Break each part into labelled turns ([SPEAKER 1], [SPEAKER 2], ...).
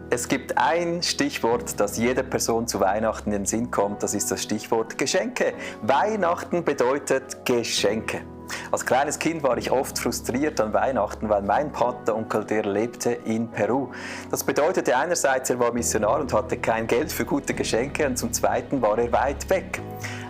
[SPEAKER 1] Es gibt ein Stichwort, das jeder Person zu Weihnachten in den Sinn kommt. Das ist das Stichwort Geschenke. Weihnachten bedeutet Geschenke. Als kleines Kind war ich oft frustriert an Weihnachten, weil mein Patenonkel, der lebte in Peru. Das bedeutete einerseits, er war Missionar und hatte kein Geld für gute Geschenke und zum Zweiten war er weit weg.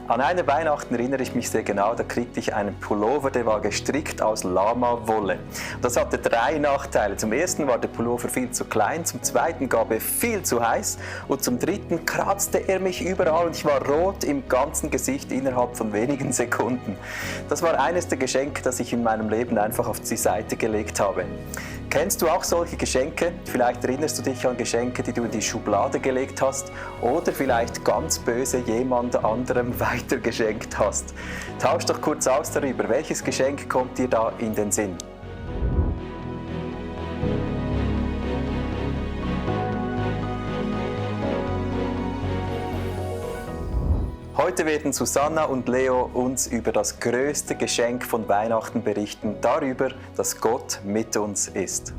[SPEAKER 1] An einer Weihnachten erinnere ich mich sehr genau, da kriegte ich einen Pullover, der war gestrickt aus Lama-Wolle. Das hatte 3 Nachteile. Zum ersten war der Pullover viel zu klein, zum zweiten gab er viel zu heiß und zum dritten kratzte er mich überall und ich war rot im ganzen Gesicht innerhalb von wenigen Sekunden. Das war eines der Geschenke, das ich in meinem Leben einfach auf die Seite gelegt habe. Kennst du auch solche Geschenke? Vielleicht erinnerst du dich an Geschenke, die du in die Schublade gelegt hast oder vielleicht ganz böse jemand anderem weitergeschenkt hast. Tausch doch kurz aus darüber, welches Geschenk kommt dir da in den Sinn? Heute werden Susanna und Leo uns über das größte Geschenk von Weihnachten berichten, darüber, dass Gott mit uns ist.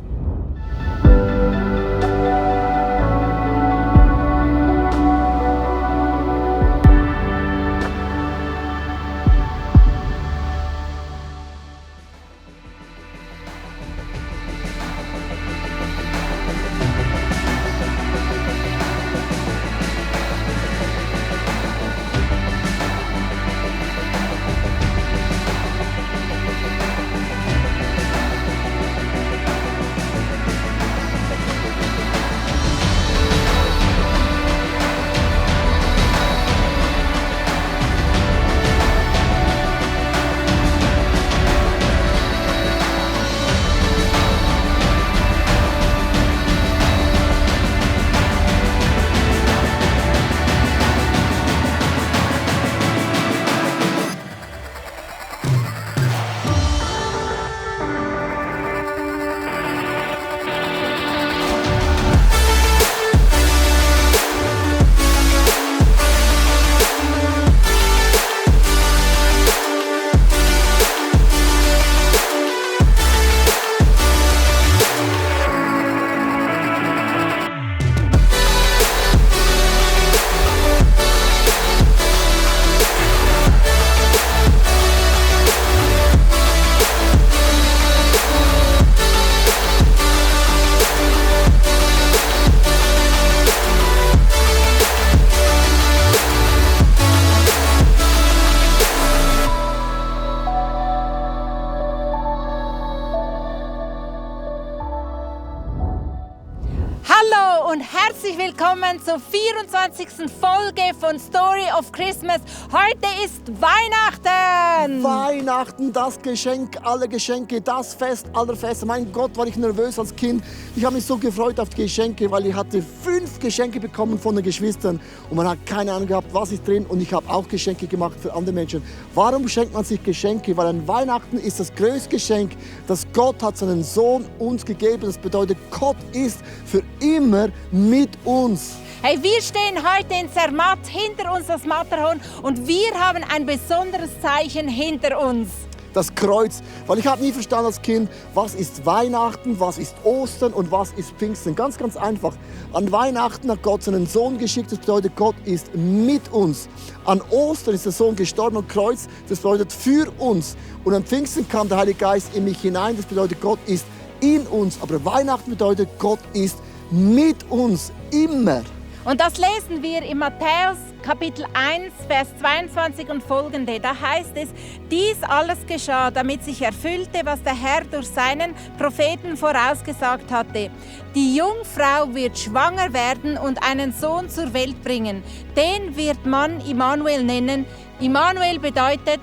[SPEAKER 2] Und herzlich willkommen zur 24. Folge von Story of Christmas. Heute ist Weihnachten!
[SPEAKER 3] Weihnachten, das Geschenk aller Geschenke, das Fest aller Feste. Mein Gott, war ich nervös als Kind. Ich habe mich so gefreut auf die Geschenke, weil ich hatte 5 Geschenke bekommen von den Geschwistern. Und man hat keine Ahnung gehabt, was ist drin. Und ich habe auch Geschenke gemacht für andere Menschen. Warum schenkt man sich Geschenke? Weil an Weihnachten ist das größte Geschenk, dass Gott hat seinen Sohn uns gegeben. Das bedeutet, Gott ist für immer mit uns.
[SPEAKER 2] Hey, wir stehen heute in Zermatt, hinter uns das Matterhorn und wir haben ein besonderes Zeichen hinter uns.
[SPEAKER 3] Das Kreuz, weil ich habe nie verstanden als Kind, was ist Weihnachten, was ist Ostern und was ist Pfingsten. Ganz, ganz einfach. An Weihnachten hat Gott seinen Sohn geschickt, das bedeutet, Gott ist mit uns. An Ostern ist der Sohn gestorben und Kreuz, das bedeutet für uns. Und an Pfingsten kam der Heilige Geist in mich hinein, das bedeutet, Gott ist in uns. Aber Weihnachten bedeutet, Gott ist mit uns immer.
[SPEAKER 2] Und das lesen wir in Matthäus Kapitel 1, Vers 22 und folgende. Da heißt es, dies alles geschah, damit sich erfüllte, was der Herr durch seinen Propheten vorausgesagt hatte. Die Jungfrau wird schwanger werden und einen Sohn zur Welt bringen. Den wird man Immanuel nennen. Immanuel bedeutet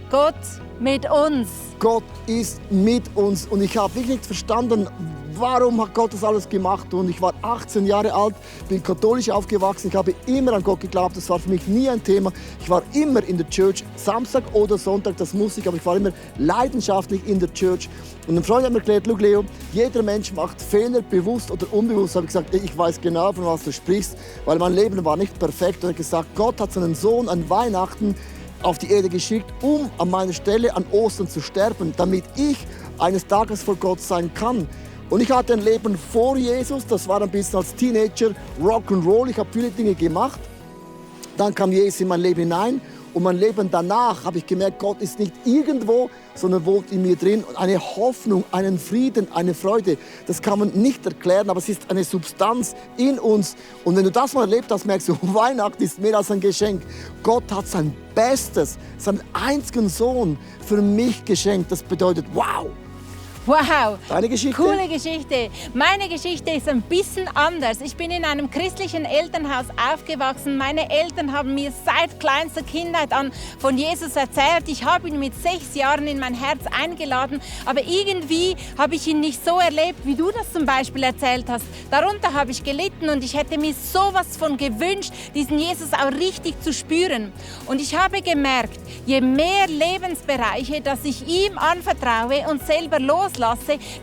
[SPEAKER 2] Gott mit uns.
[SPEAKER 3] Gott ist mit uns und ich habe wirklich nicht verstanden, warum hat Gott das alles gemacht? Und ich war 18 Jahre alt, bin katholisch aufgewachsen, ich habe immer an Gott geglaubt, das war für mich nie ein Thema. Ich war immer in der Church, Samstag oder Sonntag, das muss ich, aber ich war immer leidenschaftlich in der Church. Und ein Freund hat mir erklärt, schau Leo, jeder Mensch macht Fehler, bewusst oder unbewusst. Da habe ich gesagt, ich weiß genau, von was du sprichst, weil mein Leben war nicht perfekt. Und er hat gesagt, Gott hat seinen Sohn an Weihnachten auf die Erde geschickt, um an meiner Stelle an Ostern zu sterben, damit ich eines Tages vor Gott sein kann. Und ich hatte ein Leben vor Jesus, das war ein bisschen als Teenager Rock'n'Roll. Ich habe viele Dinge gemacht. Dann kam Jesus in mein Leben hinein. Und mein Leben danach habe ich gemerkt, Gott ist nicht irgendwo, sondern wohnt in mir drin. Und eine Hoffnung, einen Frieden, eine Freude, das kann man nicht erklären, aber es ist eine Substanz in uns. Und wenn du das mal erlebt hast, merkst du, Weihnachten ist mehr als ein Geschenk. Gott hat sein Bestes, seinen einzigen Sohn für mich geschenkt. Das bedeutet, wow!
[SPEAKER 2] Wow,
[SPEAKER 3] Deine Geschichte?
[SPEAKER 2] Coole Geschichte. Meine Geschichte ist ein bisschen anders. Ich bin in einem christlichen Elternhaus aufgewachsen. Meine Eltern haben mir seit kleinster Kindheit an von Jesus erzählt. Ich habe ihn mit 6 Jahren in mein Herz eingeladen, aber irgendwie habe ich ihn nicht so erlebt, wie du das zum Beispiel erzählt hast. Darunter habe ich gelitten und ich hätte mir sowas von gewünscht, diesen Jesus auch richtig zu spüren. Und ich habe gemerkt, je mehr Lebensbereiche, dass ich ihm anvertraue und selber loslasse,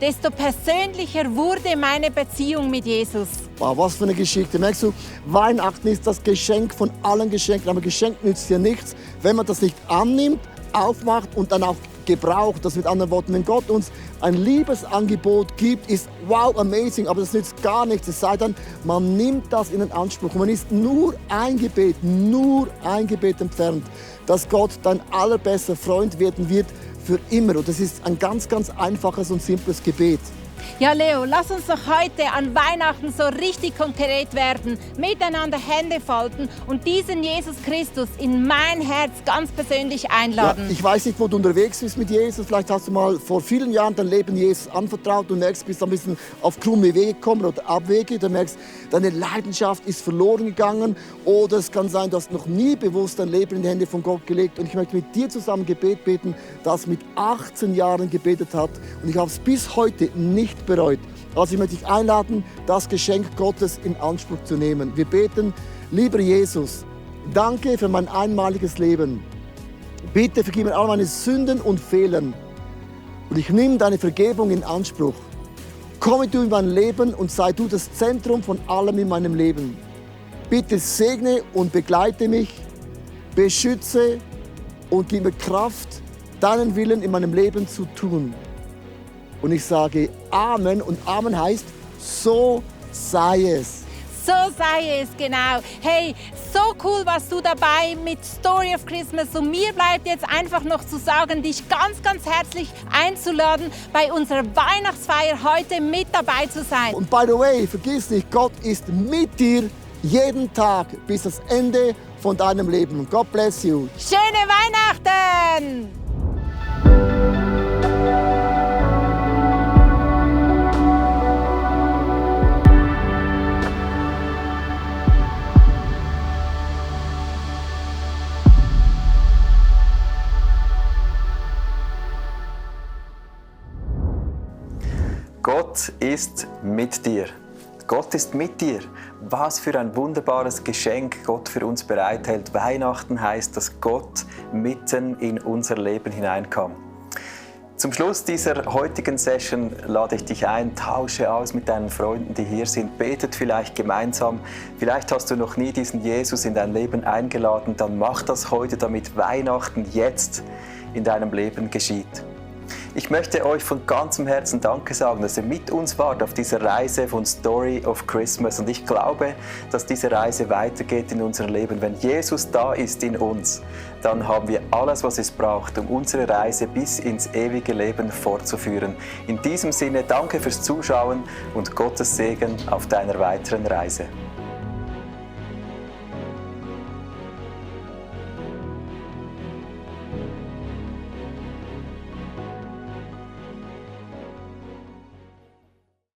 [SPEAKER 2] desto persönlicher wurde meine Beziehung mit Jesus.
[SPEAKER 3] Wow, was für eine Geschichte. Merkst du, Weihnachten ist das Geschenk von allen Geschenken. Aber Geschenk nützt dir nichts, wenn man das nicht annimmt, aufmacht und dann auch gebraucht. Das mit anderen Worten, wenn Gott uns ein Liebesangebot gibt, ist wow, amazing, aber das nützt gar nichts. Es sei denn, man nimmt das in Anspruch. Und man ist nur ein Gebet entfernt, dass Gott dein allerbester Freund werden wird für immer. Und das ist ein ganz, ganz einfaches und simples Gebet.
[SPEAKER 2] Ja, Leo, lass uns doch heute an Weihnachten so richtig konkret werden, miteinander Hände falten und diesen Jesus Christus in mein Herz ganz persönlich einladen.
[SPEAKER 3] Ja, ich weiß nicht, wo du unterwegs bist mit Jesus. Vielleicht hast du mal vor vielen Jahren dein Leben Jesus anvertraut und merkst, bist ein bisschen auf krumme Wege gekommen oder Abwege. Du merkst, deine Leidenschaft ist verloren gegangen. Oder es kann sein, du hast noch nie bewusst dein Leben in die Hände von Gott gelegt. Und ich möchte mit dir zusammen Gebet beten, das mit 18 Jahren gebetet hat. Und ich habe es bis heute nicht bereut. Also ich möchte dich einladen, das Geschenk Gottes in Anspruch zu nehmen. Wir beten, lieber Jesus, danke für mein einmaliges Leben. Bitte vergib mir all meine Sünden und Fehler. Und ich nehme deine Vergebung in Anspruch. Komme du in mein Leben und sei du das Zentrum von allem in meinem Leben. Bitte segne und begleite mich, beschütze und gib mir Kraft, deinen Willen in meinem Leben zu tun. Und ich sage Amen und Amen heißt, so sei es.
[SPEAKER 2] So sei es, genau. Hey, so cool warst du dabei mit Story of Christmas. Und mir bleibt jetzt einfach noch zu sagen, dich ganz, ganz herzlich einzuladen, bei unserer Weihnachtsfeier heute mit dabei zu sein.
[SPEAKER 3] Und by the way, vergiss nicht, Gott ist mit dir jeden Tag bis das Ende von deinem Leben. God bless you.
[SPEAKER 2] Schöne Weihnachten!
[SPEAKER 1] Gott ist mit dir. Gott ist mit dir. Was für ein wunderbares Geschenk Gott für uns bereithält. Weihnachten heißt, dass Gott mitten in unser Leben hineinkam. Zum Schluss dieser heutigen Session lade ich dich ein, tausche aus mit deinen Freunden, die hier sind. Betet vielleicht gemeinsam. Vielleicht hast du noch nie diesen Jesus in dein Leben eingeladen. Dann mach das heute, damit Weihnachten jetzt in deinem Leben geschieht. Ich möchte euch von ganzem Herzen Danke sagen, dass ihr mit uns wart auf dieser Reise von Story of Christmas. Und ich glaube, dass diese Reise weitergeht in unserem Leben. Wenn Jesus da ist in uns, dann haben wir alles, was es braucht, um unsere Reise bis ins ewige Leben fortzuführen. In diesem Sinne, danke fürs Zuschauen und Gottes Segen auf deiner weiteren Reise.